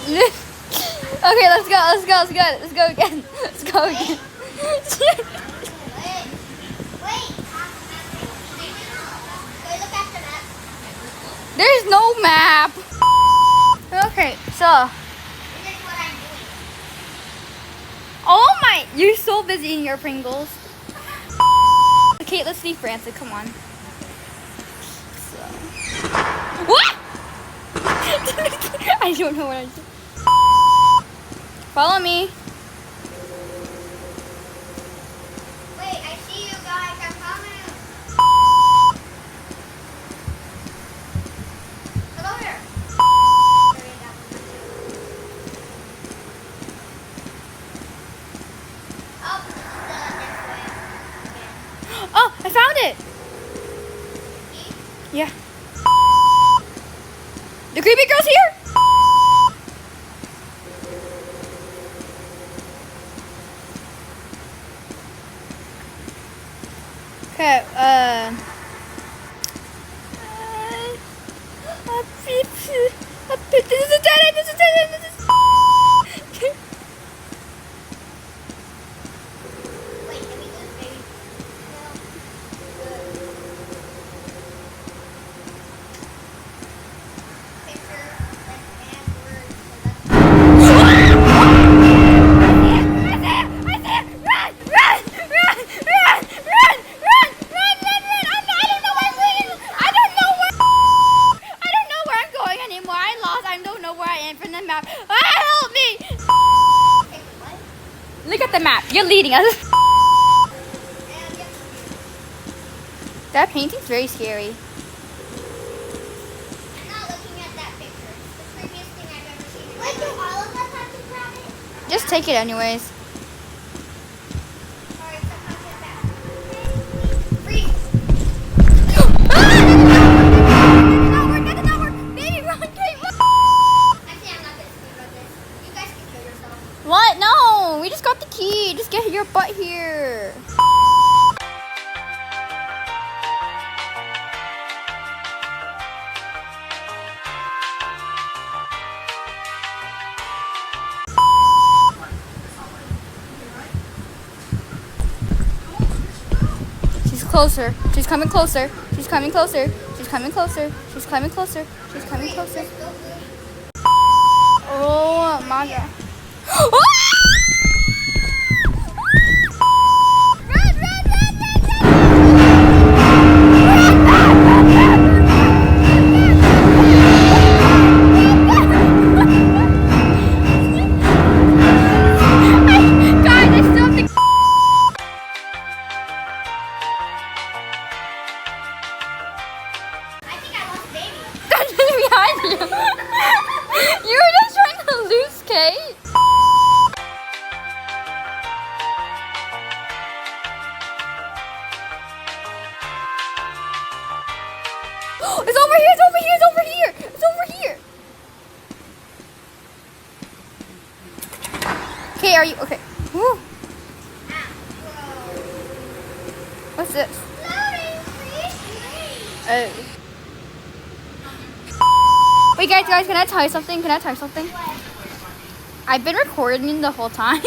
Okay, let's go again. Let's go again. There's no map. Okay, so. Oh my, you're so busy eating your Pringles. Okay, let's leave Branson, come on. So. What? I don't know what I said. Follow me. Wait, I see you guys. I'm coming. Come over here. Oh, this way. Oh, I found it. Yeah. The creepy girl's here. Okay, this is a dead end, this is a dead end, this is... Wait, can we do this, baby? Picture, and words. From the map. Help me! Look at the map. You're leading us. That painting's very scary. I'm not looking at that picture. It's the creepiest thing I've ever seen. Wait, do all of us have to grab it? Just take it anyways. Alright, so I'll get back. Freeze! That did not work. Baby, run, Kate, run. Actually, I'm not gonna speed run this. You guys can kill yourself. What? No, we just got the key. Just get your butt here. She's closer. She's coming closer. She's coming closer. She's coming closer. She's coming closer. She's coming closer. Oh my god. Run, run, run, God, I still have to... I think I lost baby. That's behind you. You were just trying to lose Kate. It's over here, it's over here, it's over here, it's over here. Okay, are you okay? Woo. What's this? Oh. Wait, guys, can I tell you something? Can I tell you something? I've been recording the whole time.